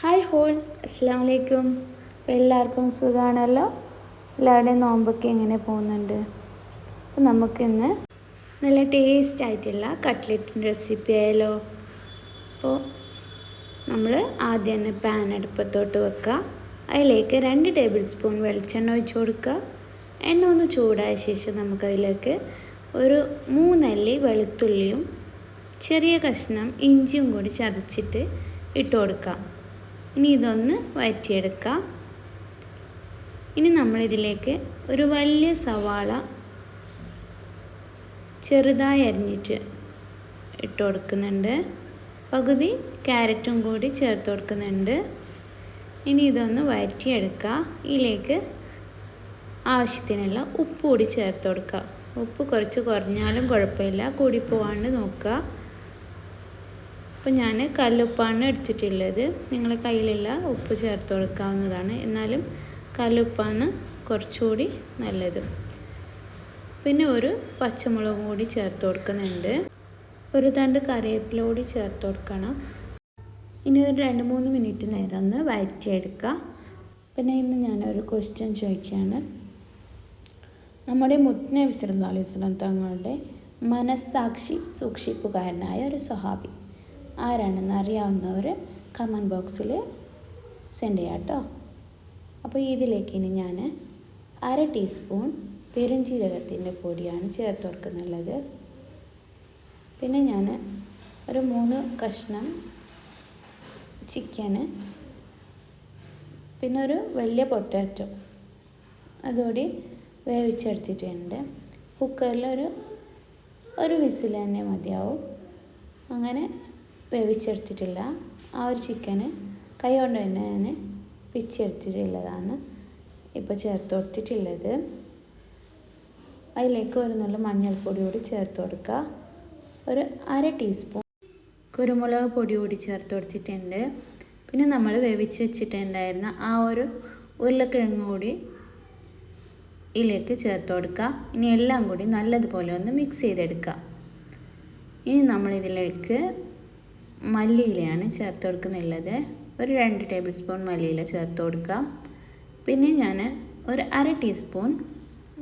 Hi whole, അസ്സാം വലൈക്കും. അപ്പോൾ എല്ലാവർക്കും സുഖമാണല്ലോ. എല്ലാവരുടെയും നോമ്പൊക്കെ എങ്ങനെ പോകുന്നുണ്ട്? അപ്പോൾ നമുക്കിന്ന് നല്ല ടേസ്റ്റ് ആയിട്ടുള്ള കട്ട്ലറ്റിൻ്റെ റെസിപ്പി ആയാലോ. അപ്പോൾ നമ്മൾ ആദ്യം തന്നെ പാൻ അടുപ്പത്തോട്ട് വെക്കുക. അതിലേക്ക് 2 ടേബിൾ സ്പൂൺ വെളിച്ചെണ്ണ ഒഴിച്ച് കൊടുക്കുക. എണ്ണ ഒന്ന് ചൂടായ ശേഷം നമുക്കതിലേക്ക് ഒരു 3 അല്ലി വെളുത്തുള്ളിയും ചെറിയ കഷ്ണം ഇഞ്ചിയും കൂടി ചതച്ചിട്ട് ഇട്ട് കൊടുക്കാം. ഇനി ഇതൊന്ന് വഴറ്റിയെടുക്കാം. ഇനി നമ്മളിതിലേക്ക് ഒരു വലിയ സവാള ചെറുതായി അരിഞ്ഞിട്ട് ഇട്ട് കൊടുക്കുന്നുണ്ട്. പകുതി ക്യാരറ്റും കൂടി ചേർത്ത് കൊടുക്കുന്നുണ്ട്. ഇനി ഇതൊന്ന് വഴറ്റിയെടുക്കുക. ഇതിലേക്ക് ആവശ്യത്തിനുള്ള ഉപ്പ് കൂടി ചേർത്ത് കൊടുക്കുക. ഉപ്പ് കുറച്ച് കുറഞ്ഞാലും കുഴപ്പമില്ല, കൂടി പോകാണ്ട് നോക്കുക. അപ്പോൾ ഞാൻ കല്ലുപ്പാണ് എടുത്തിട്ടുള്ളത്. നിങ്ങളുടെ കയ്യിലുള്ള ഉപ്പ് ചേർത്ത് കൊടുക്കാവുന്നതാണ്, എന്നാലും കല്ലുപ്പാണ് കുറച്ചുകൂടി നല്ലത്. പിന്നെ ഒരു പച്ചമുളകും കൂടി ചേർത്ത് കൊടുക്കുന്നുണ്ട്. ഒരു തണ്ട് കറിവേപ്പില കൂടി ചേർത്ത് കൊടുക്കണം. ഇനി ഒരു 2-3 മിനിറ്റ് നേരം ഒന്ന് വഴറ്റിയെടുക്കുക. പിന്നെ ഇന്ന് ഞാനൊരു ക്വസ്റ്റ്യൻ ചോദിക്കുകയാണ്. നമ്മുടെ മുത്തുനബി സല്ലല്ലാഹു അലൈഹി വസല്ലം തങ്ങളുടെ മനസ്സാക്ഷി സൂക്ഷിപ്പുകാരനായ ഒരു സ്വഹാബി ആരാണെന്ന് അറിയാവുന്നവർ കമൻറ്റ് ബോക്സിൽ സെൻഡ് ചെയ്യാം കേട്ടോ. അപ്പോൾ ഇതിലേക്ക് ഇനി ഞാൻ 1/2 ടീസ്പൂൺ പെരുംജീരകത്തിൻ്റെ പൊടിയാണ് ചേർത്ത് കൊടുക്കുന്നുള്ളത്. പിന്നെ ഞാൻ ഒരു 3 കഷ്ണം ചിക്കന്, പിന്നെ ഒരു വലിയ പൊട്ടാറ്റോ അതുകൂടി വേവിച്ചെടുത്തിട്ടുണ്ട്. കുക്കറിൽ ഒരു വിസിൽ തന്നെ മതിയാവും. അങ്ങനെ വേവിച്ചെടുത്തിട്ടില്ല. ആ ഒരു ചിക്കന് കൈ കൊണ്ട് തന്നെ ഞാൻ പിച്ചെടുത്തിട്ടുള്ളതാണ് ഇപ്പോൾ ചേർത്ത് കൊടുത്തിട്ടുള്ളത്. അതിലേക്ക് ഒരു നല്ല മഞ്ഞൾപ്പൊടി കൂടി ചേർത്ത് കൊടുക്കുക. ഒരു 1/2 ടീസ്പൂൺ കുരുമുളക് പൊടി കൂടി ചേർത്ത് കൊടുത്തിട്ടുണ്ട്. പിന്നെ നമ്മൾ വേവിച്ച് വെച്ചിട്ടുണ്ടായിരുന്ന ആ ഒരു ഉരുളക്കിഴങ്ങ് കൂടി ഇതിലേക്ക് ചേർത്ത് കൊടുക്കുക. ഇനി എല്ലാം കൂടി നല്ലതുപോലെ ഒന്ന് മിക്സ് ചെയ്തെടുക്കുക. ഇനി നമ്മളിതിലേക്ക് മല്ലിയിലയാണ് ചേർത്ത് കൊടുക്കുന്നുള്ളത്. ഒരു 2 ടേബിൾ സ്പൂൺ മല്ലിയില ചേർത്ത് കൊടുക്കാം. പിന്നെ ഞാൻ ഒരു 1/2 ടീസ്പൂൺ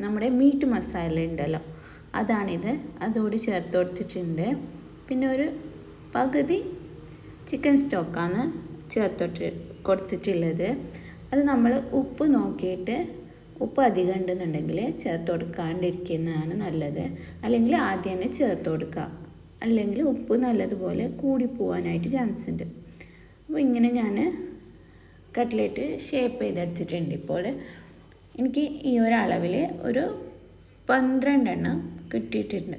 നമ്മുടെ മീറ്റ് മസാല ഉണ്ടല്ലോ, അതാണിത്, അതുകൂടി ചേർത്ത് കൊടുത്തിട്ടുണ്ട്. പിന്നെ ഒരു പകുതി ചിക്കൻ സ്റ്റോക്കാണ് ചേർത്ത് കൊടുത്തിട്ടുള്ളത്. അത് നമ്മൾ ഉപ്പ് നോക്കിയിട്ട് ഉപ്പ് അധികം ഉണ്ടെന്നുണ്ടെങ്കിൽ ചേർത്ത് കൊടുക്കാണ്ടിരിക്കുന്നതാണ് നല്ലത്. അല്ലെങ്കിൽ ആദ്യം തന്നെ ചേർത്ത് കൊടുക്കുക, അല്ലെങ്കിൽ ഉപ്പ് നല്ലതുപോലെ കൂടിപ്പോവാനായിട്ട് ചാൻസ് ഉണ്ട്. അപ്പോൾ ഇങ്ങനെ ഞാൻ കട്ട്ലേറ്റ് ഷേപ്പ് ചെയ്തെടുത്തിട്ടുണ്ട്. ഇപ്പോൾ എനിക്ക് ഈ ഒരളവിൽ ഒരു 12 എണ്ണം കിട്ടിയിട്ടുണ്ട്.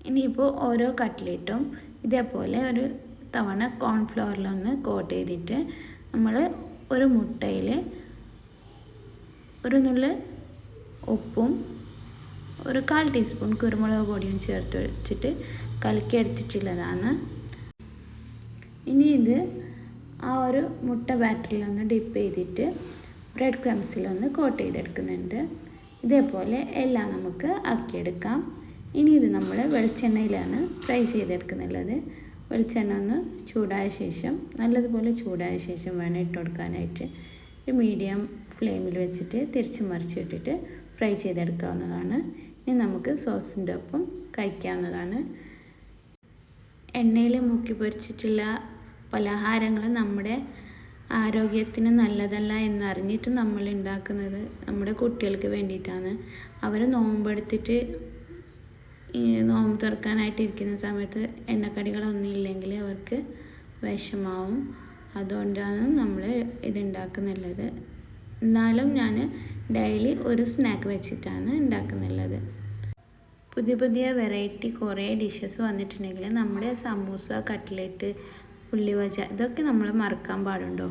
ഇനിയിപ്പോൾ ഓരോ കട്ട്ലേറ്റും ഇതേപോലെ ഒരു തവണ കോൺഫ്ലവറിലൊന്ന് കോട്ട് ചെയ്തിട്ട് നമ്മൾ ഒരു മുട്ടയിൽ ഒരു നുള്ള് ഉപ്പും ഒരു 1/4 ടീസ്പൂൺ കുരുമുളക് പൊടിയും ചേർത്ത് വെച്ചിട്ട് കലക്കി എടുത്തിട്ടുള്ളതാണ്. ഇനി ഇത് ആ ഒരു മുട്ട ബാറ്ററിലൊന്ന് ഡിപ്പ് ചെയ്തിട്ട് ബ്രെഡ് ക്രംസിലൊന്ന് കോട്ട് ചെയ്തെടുക്കുന്നുണ്ട്. ഇതേപോലെ എല്ലാം നമുക്ക് ആക്കിയെടുക്കാം. ഇനി ഇത് നമ്മൾ വെളിച്ചെണ്ണയിലാണ് ഫ്രൈ ചെയ്തെടുക്കുന്നുള്ളത്. വെളിച്ചെണ്ണ ഒന്ന് ചൂടായ ശേഷം, നല്ലതുപോലെ ചൂടായ ശേഷം വേണം ഇട്ട് കൊടുക്കാനായിട്ട്. ഒരു മീഡിയം ഫ്ലെയിമിൽ വെച്ചിട്ട് തിരിച്ച് മറിച്ചിട്ടിട്ട് ഫ്രൈ ചെയ്തെടുക്കാവുന്നതാണ്. ഇനി നമുക്ക് സോസിൻ്റെ ഒപ്പം കഴിക്കാവുന്നതാണ്. എണ്ണയിൽ മുക്കി പൊരിച്ചിട്ടുള്ള പലഹാരങ്ങൾ നമ്മുടെ ആരോഗ്യത്തിന് നല്ലതല്ല എന്നറിഞ്ഞിട്ട് നമ്മൾ ഉണ്ടാക്കുന്നത് നമ്മുടെ കുട്ടികൾക്ക് വേണ്ടിയിട്ടാണ്. അവർ നോമ്പെടുത്തിട്ട് നോമ്പ് തുറക്കാനായിട്ടിരിക്കുന്ന സമയത്ത് എണ്ണക്കടികളൊന്നും ഇല്ലെങ്കിൽ അവർക്ക് വിഷമാവും. അതുകൊണ്ടാണ് നമ്മൾ ഇതുണ്ടാക്കുന്നുള്ളത്. എന്നാലും ഞാൻ ഡെയിലി ഒരു സ്നാക്ക് വെച്ചിട്ടാണ് ഉണ്ടാക്കുന്നുള്ളത്. പുതിയ വെറൈറ്റി കുറേ ഡിഷസ് വന്നിട്ടുണ്ടെങ്കിൽ നമ്മുടെ സമൂസ, കട്ട്ലേറ്റ്, ഉള്ളിവജ ഇതൊക്കെ നമ്മൾ മറക്കാൻ പാടുണ്ടോ?